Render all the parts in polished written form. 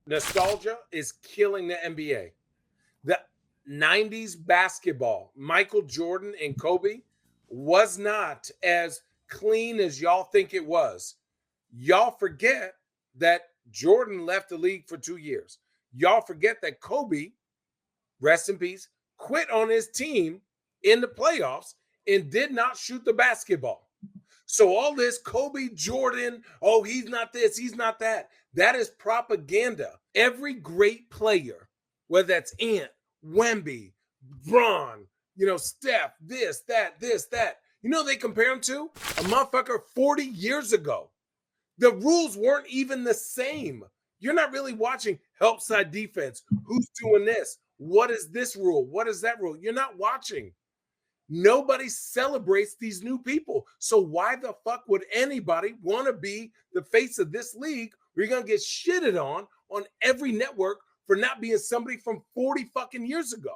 Nostalgia is killing the NBA. The 90s basketball, Michael Jordan and Kobe, was not as clean as y'all think it was. Y'all forget that Jordan left the league for 2 years. Y'all forget that Kobe, rest in peace, quit on his team in the playoffs and did not shoot the basketball. So all this Kobe Jordan, oh, he's not this, he's not that. That is propaganda. Every great player, whether that's Ant, Wemby, Bron, Steph, this, that, they compare him to a motherfucker 40 years ago. The rules weren't even the same. You're not really watching help side defense. Who's doing this? What is this rule? What is that rule? You're not watching. Nobody celebrates these new people. So why the fuck would anybody want to be the face of this league where you're going to get shitted on every network for not being somebody from 40 fucking years ago?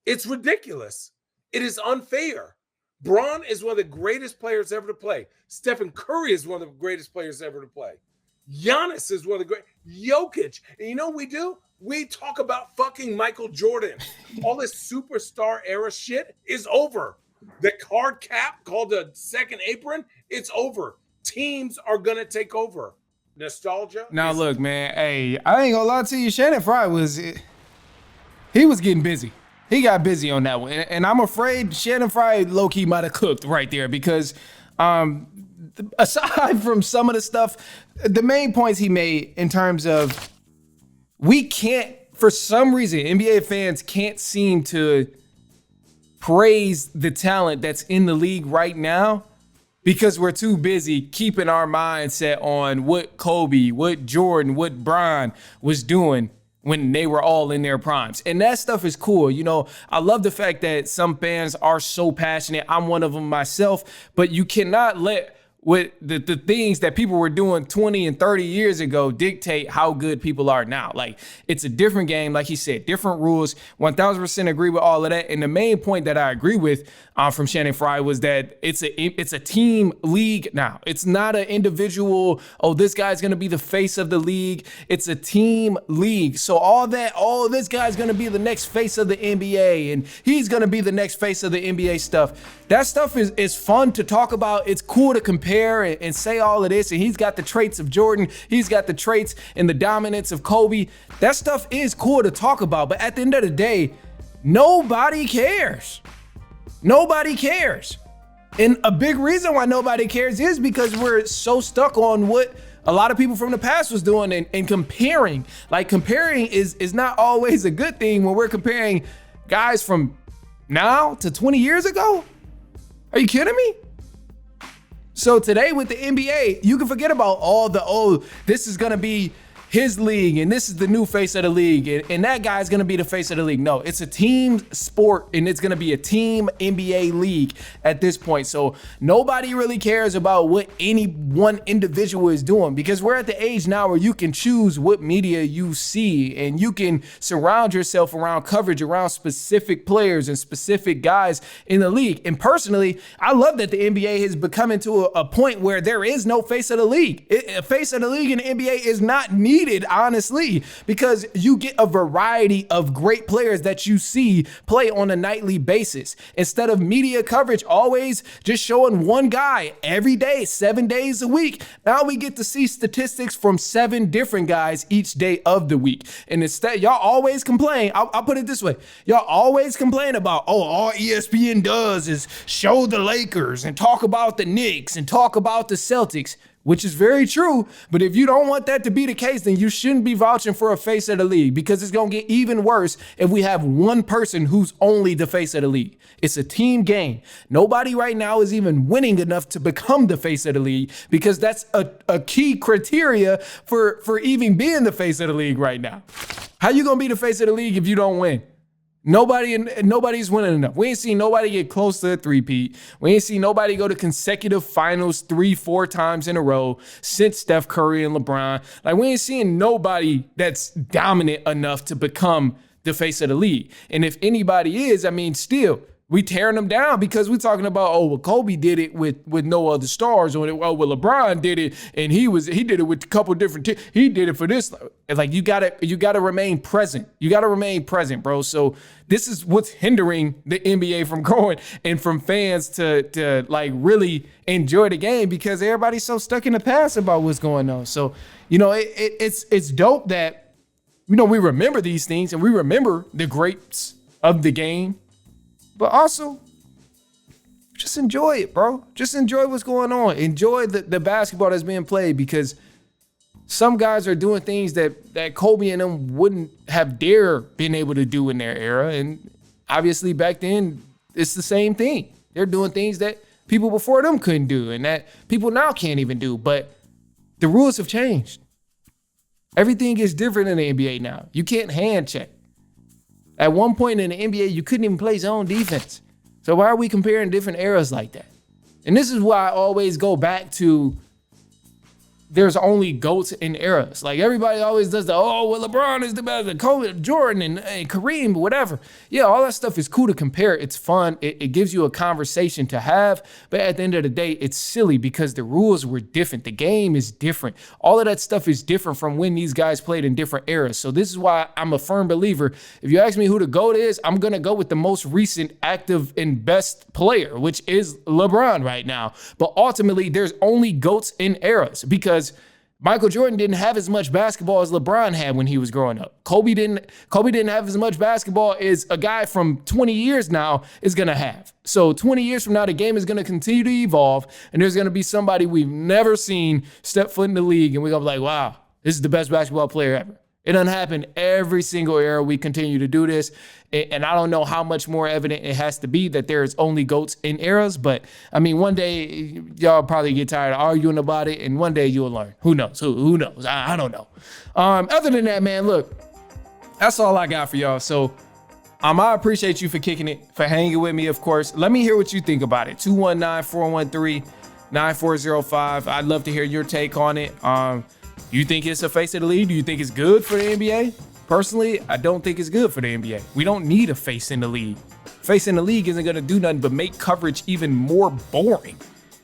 It's ridiculous. It is unfair. Bron is one of the greatest players ever to play. Stephen Curry is one of the greatest players ever to play. Giannis is one of the great. Jokic. And you know what we do? We talk about fucking Michael Jordan. All this superstar era shit is over. The card cap called the second apron, it's over. Teams are going to take over. Nostalgia. Now, look, man. Hey, I ain't going to lie to you. Shannon Fry he was getting busy. He got busy on that one. And I'm afraid Shannon Fry low-key might have cooked right there because aside from some of the stuff, the main points he made in terms of we can't, for some reason, NBA fans can't seem to praise the talent that's in the league right now because we're too busy keeping our mindset on what Kobe, what Jordan, what Bron was doing when they were all in their primes. And that stuff is cool. I love the fact that some fans are so passionate. I'm one of them myself, but you cannot let with the things that people were doing 20 and 30 years ago dictate how good people are now. Like, it's a different game. Like he said, different rules. 1000% agree with all of that. And the main point that I agree with from Shannon Fry was that it's a team league now. It's not an individual, oh, this guy's going to be the face of the league. It's a team league. So this guy's going to be the next face of the NBA and he's going to be the next face of the NBA stuff. That stuff is fun to talk about. It's cool to compare and say all of this. And he's got the traits of Jordan. He's got the traits and the dominance of Kobe. That stuff is cool to talk about. But at the end of the day, nobody cares. Nobody cares. And a big reason why nobody cares is because we're so stuck on what a lot of people from the past was doing and comparing. Like, comparing is not always a good thing when we're comparing guys from now to 20 years ago. Are you kidding me? So today with the NBA, you can forget about all this is going to be his league and this is the new face of the league and that guy's going to be the face of the league. No, it's a team sport and it's going to be a team NBA league at this point. So nobody really cares about what any one individual is doing because we're at the age now where you can choose what media you see and you can surround yourself around coverage around specific players and specific guys in the league. And personally, I love that the NBA has become into a point where there is no face of the league. A face of the league in the NBA is not needed, honestly, because you get a variety of great players that you see play on a nightly basis. Instead of media coverage always just showing one guy every day, 7 days a week, now we get to see statistics from 7 different guys each day of the week. And instead, y'all always complain. I'll put it this way. Y'all always complain about, all ESPN does is show the Lakers and talk about the Knicks and talk about the Celtics, which is very true. But if you don't want that to be the case, then you shouldn't be vouching for a face of the league because it's going to get even worse if we have one person who's only the face of the league. It's a team game. Nobody right now is even winning enough to become the face of the league because that's a key criteria for even being the face of the league right now. How you going to be the face of the league if you don't win? Nobody's winning enough. We ain't seen nobody get close to a three-peat. We ain't seen nobody go to consecutive finals 3-4 times in a row since Steph Curry and LeBron. Like, we ain't seeing nobody that's dominant enough to become the face of the league. And if anybody is, still, we tearing them down because we're talking about, oh, well, Kobe did it with no other stars on it. Well, LeBron did it, and he did it with a couple different he did it for this. Like, you gotta remain present. You gotta remain present, bro. So this is what's hindering the NBA from growing and from fans to like really enjoy the game, because everybody's so stuck in the past about what's going on. So, it's dope that, we remember these things and we remember the greats of the game. But also, just enjoy it, bro. Just enjoy what's going on. Enjoy the basketball that's being played, because some guys are doing things that Kobe and them wouldn't have been able to do in their era. And obviously back then, it's the same thing. They're doing things that people before them couldn't do and that people now can't even do. But the rules have changed. Everything is different in the NBA now. You can't hand check. At one point in the NBA, you couldn't even play zone defense. So why are we comparing different eras like that? And this is why I always go back to, there's only GOATs in eras. Like, everybody always does LeBron is the best, Kobe, Jordan, and Kareem, whatever. Yeah, all that stuff is cool to compare. It's fun. It gives you a conversation to have. But at the end of the day, it's silly because the rules were different. The game is different. All of that stuff is different from when these guys played in different eras. So this is why I'm a firm believer. If you ask me who the GOAT is, I'm going to go with the most recent active and best player, which is LeBron right now. But ultimately, there's only GOATs in eras, because Michael Jordan didn't have as much basketball as LeBron had when he was growing up. Kobe didn't have as much basketball as a guy from 20 years now is going to have. So 20 years from now, the game is going to continue to evolve, and there's going to be somebody we've never seen step foot in the league, and we're going to be like, wow, this is the best basketball player ever. It doesn't happen every single era we continue to do this. And I don't know how much more evident it has to be that there's only GOATs in eras. But, I mean, one day y'all probably get tired of arguing about it, and one day you'll learn. Who knows? Who knows? I don't know. Other than that, man, look, that's all I got for y'all. So I appreciate you for kicking it, for hanging with me, of course. Let me hear what you think about it. 219-413-9405. I'd love to hear your take on it. You think it's a face of the league? Do you think it's good for the NBA? Personally, I don't think it's good for the NBA. We don't need a face in the league. Face in the league isn't going to do nothing but make coverage even more boring.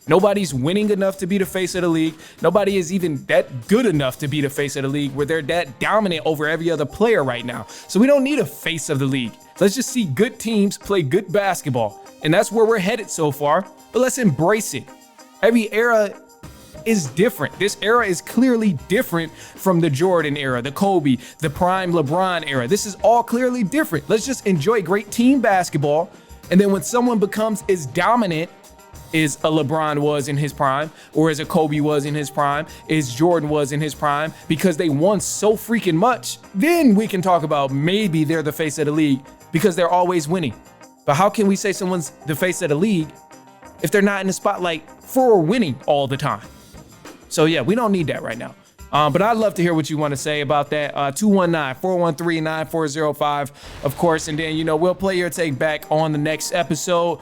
Nobody's winning enough to be the face of the league. Nobody is even that good enough to be the face of the league where they're that dominant over every other player right now. So we don't need a face of the league. Let's just see good teams play good basketball. And that's where we're headed so far. But let's embrace it. Every era is different. This era is clearly different from the Jordan era, the Kobe, the prime LeBron era. This is all clearly different. Let's just enjoy great team basketball. And then when someone becomes as dominant as a LeBron was in his prime, or as a Kobe was in his prime, as Jordan was in his prime, because they won so freaking much, then we can talk about maybe they're the face of the league because they're always winning. But how can we say someone's the face of the league if they're not in the spotlight for winning all the time? So yeah, we don't need that right now. But I'd love to hear what you want to say about that. 219-413-9405, of course. And then, we'll play your take back on the next episode.